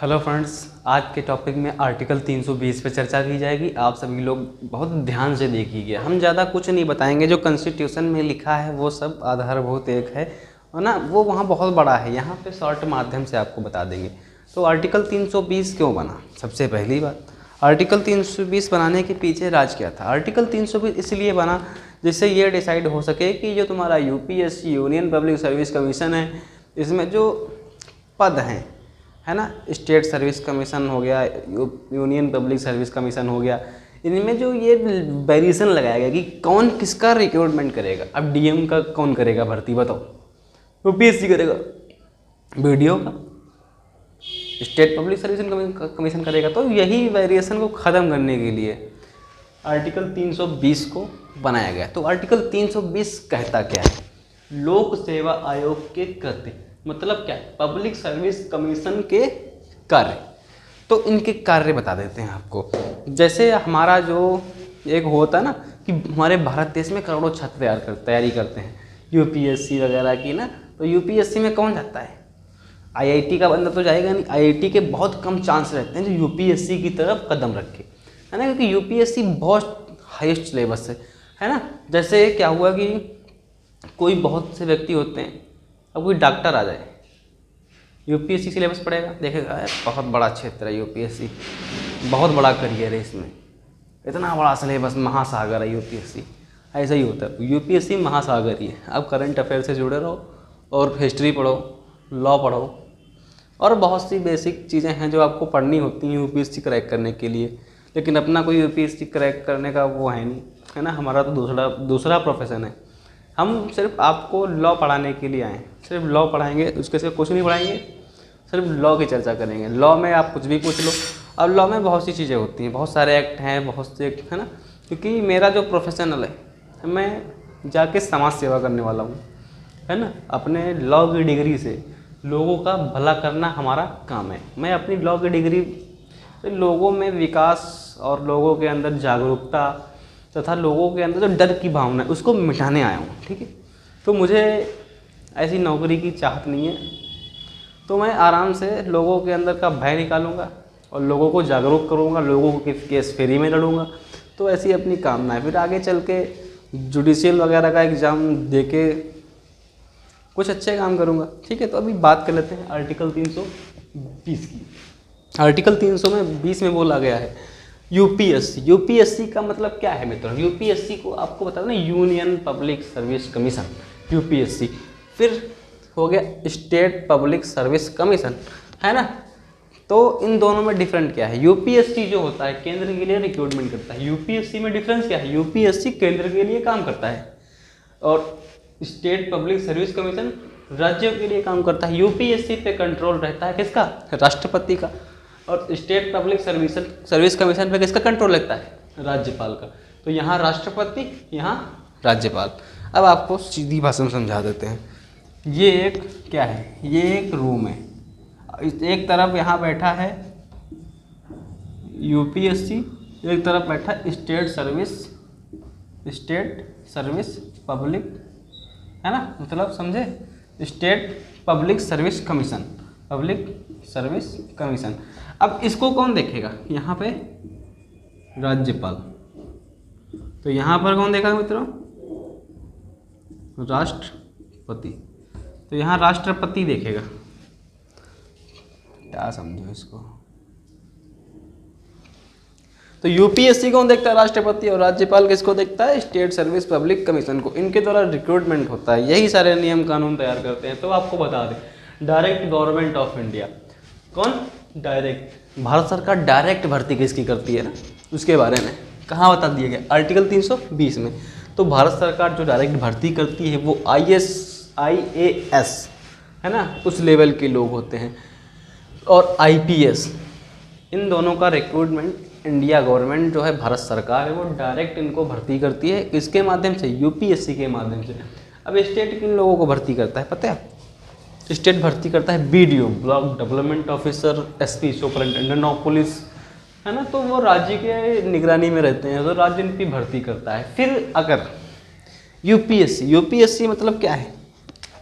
Hello friends, आज के topic में आर्टिकल 320 पे चर्चा की जाएगी। आप सभी लोग बहुत ध्यान से देखिए। हम ज़्यादा कुछ नहीं बताएंगे, जो कॉन्स्टिट्यूशन में लिखा है वो सब आधारभूत एक है ना, वो वहाँ बहुत बड़ा है। यहाँ पे शॉर्ट माध्यम से आपको बता देंगे। तो आर्टिकल 320 क्यों बना? सबसे पहली बात, आर्टिकल 320 बनाने के पीछे राज क्या था? आर्टिकल 320 इसलिए बना जिससे ये डिसाइड हो सके कि जो तुम्हारा UPSC union public service commission है, इसमें जो पद हैं, है ना, स्टेट सर्विस कमीशन हो गया, यूनियन पब्लिक सर्विस कमीशन हो गया, इनमें जो ये वेरिएशन लगाया गया कि कौन किसका रिक्रूटमेंट करेगा। अब डीएम का कौन करेगा भर्ती, बताओ? यूपीएससी करेगा। बीडीओ का स्टेट पब्लिक सर्विस कमीशन करेगा। तो यही वेरिएशन को ख़त्म करने के लिए आर्टिकल 320 को बनाया गया। तो आर्टिकल 320 कहता क्या है? लोक सेवा आयोग के कृत्य, मतलब क्या है? पब्लिक सर्विस कमीशन के कार्य। तो इनके कार्य बता देते हैं आपको। जैसे हमारा जो एक होता है ना कि हमारे भारत देश में करोड़ों छात्र तैयारी करते हैं यूपीएससी वगैरह की ना। तो यूपीएससी में कौन जाता है? आईआईटी का बंदा तो जाएगा नहीं। आईआईटी के बहुत कम चांस रहते हैं जो यूपीएससी की तरफ कदम रखे, है ना, क्योंकि यूपीएससी बहुत हाईएस्ट सिलेबस है ना। जैसे क्या हुआ कि कोई बहुत से व्यक्ति होते हैं, अब कोई डॉक्टर आ जाए, यूपीएससी सिलेबस पढ़ेगा, देखेगा यार बहुत बड़ा क्षेत्र है यूपीएससी, बहुत बड़ा करियर है इसमें, इतना बड़ा सिलेबस, महासागर है यूपीएससी। ऐसा ही होता है, यूपीएससी महासागर ही है। आप करंट अफेयर से जुड़े रहो और हिस्ट्री पढ़ो, लॉ पढ़ो, और बहुत सी बेसिक चीज़ें हैं जो आपको पढ़नी होती हैं यूपीएससी क्रैक करने के लिए। लेकिन अपना कोई यूपीएससी क्रैक करने का वो है नहीं, है ना। हमारा तो दूसरा प्रोफेशन है। हम सिर्फ आपको लॉ पढ़ाने के लिए आए, सिर्फ लॉ पढ़ाएंगे, उसके से कुछ नहीं पढ़ाएंगे, सिर्फ लॉ की चर्चा करेंगे। लॉ में आप कुछ भी पूछ लो। अब लॉ में बहुत सी चीज़ें होती हैं, बहुत सारे एक्ट हैं, बहुत से, है ना। क्योंकि मेरा जो प्रोफेशनल है, मैं जाके समाज सेवा करने वाला हूँ, है ना। अपने लॉ की डिग्री से लोगों का भला करना हमारा काम है। मैं अपनी लॉ की डिग्री से लोगों में विकास और लोगों के अंदर जागरूकता तथा लोगों के अंदर जो डर की भावना है उसको मिटाने आया हूँ, ठीक है। तो मुझे ऐसी नौकरी की चाहत नहीं है। तो मैं आराम से लोगों के अंदर का भय निकालूंगा और लोगों को जागरूक करूंगा, लोगों के केस फ्री में लड़ूंगा। तो ऐसी अपनी कामना है। फिर आगे चल के जुडिशियल वगैरह का एग्ज़ाम दे के कुछ अच्छे काम करूंगा, ठीक है। तो अभी बात कर लेते हैं आर्टिकल 320 की। आर्टिकल 320 में बोला गया है यूपीएससी। यूपीएससी का मतलब क्या है मित्रों? यूपीएससी को आपको बता दें, union public service commission, UPSC. फिर हो गया स्टेट पब्लिक सर्विस कमीशन, है ना। तो इन दोनों में डिफरेंट क्या है? यूपीएससी जो होता है केंद्र के लिए रिक्रूटमेंट करता है। यूपीएससी में डिफरेंस क्या है? यूपीएससी केंद्र के लिए काम करता है और स्टेट पब्लिक सर्विस कमीशन राज्यों के लिए काम करता है। यूपीएससी पे कंट्रोल रहता है किसका? राष्ट्रपति का। और स्टेट पब्लिक सर्विस कमीशन पे किसका कंट्रोल रहता है? राज्यपाल का। तो यहाँ राष्ट्रपति, यहाँ राज्यपाल। अब आपको सीधी भाषा में समझा देते हैं। ये एक क्या है? ये एक रूम है। एक तरफ यहाँ बैठा है यूपीएससी, एक तरफ बैठा स्टेट सर्विस पब्लिक, है ना, मतलब समझे, state public service commission, public service commission. अब इसको कौन देखेगा? यहाँ पे राज्यपाल। तो यहाँ पर कौन देखा मित्रों? राष्ट्रपति। तो यहाँ राष्ट्रपति देखेगा। क्या समझो इसको? तो यूपीएससी कौन देखता है? राष्ट्रपति। और राज्यपाल किसको देखता है? स्टेट सर्विस पब्लिक कमीशन को। इनके द्वारा रिक्रूटमेंट होता है, यही सारे नियम कानून तैयार करते हैं। तो आपको बता दें, डायरेक्ट गवर्नमेंट ऑफ इंडिया कौन? डायरेक्ट भारत सरकार डायरेक्ट भर्ती किसकी करती है ना, उसके बारे में कहाँ बता दिया गया? आर्टिकल 320 में। तो भारत सरकार जो डायरेक्ट भर्ती करती है वो IAS, है ना, उस लेवल के लोग होते हैं, और IPS। इन दोनों का रिक्रूटमेंट इंडिया गवर्नमेंट जो है, भारत सरकार है, वो डायरेक्ट इनको भर्ती करती है। इसके माध्यम से, यूपीएससी के माध्यम से। अब स्टेट किन लोगों को भर्ती करता है पता है? स्टेट भर्ती करता है BDO, block development officer, SP superintendent of police, है ना। तो वो राज्य के निगरानी में रहते हैं, तो राज्य इनकी भर्ती करता है। फिर अगर यूपीएससी मतलब क्या है?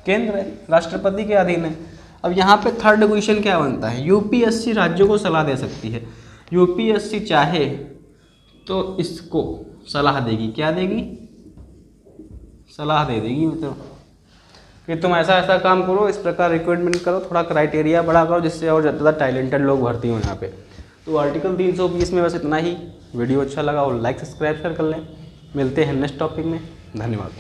केंद्र है, राष्ट्रपति के अधीन है। अब यहाँ पे थर्ड क्वेश्चन क्या बनता है, यूपीएससी राज्यों को सलाह दे सकती है। यूपीएससी चाहे तो इसको सलाह देगी, क्या देगी, सलाह दे देगी, मतलब कि तुम ऐसा ऐसा काम करो, इस प्रकार रिक्रूटमेंट करो, थोड़ा क्राइटेरिया बड़ा करो जिससे और ज़्यादा टैलेंटेड लोग भर्ती हो यहाँ पे। तो आर्टिकल 320 में बस इतना ही। वीडियो अच्छा लगा और लाइक सब्सक्राइब कर लें। मिलते हैं नेक्स्ट टॉपिक में। धन्यवाद।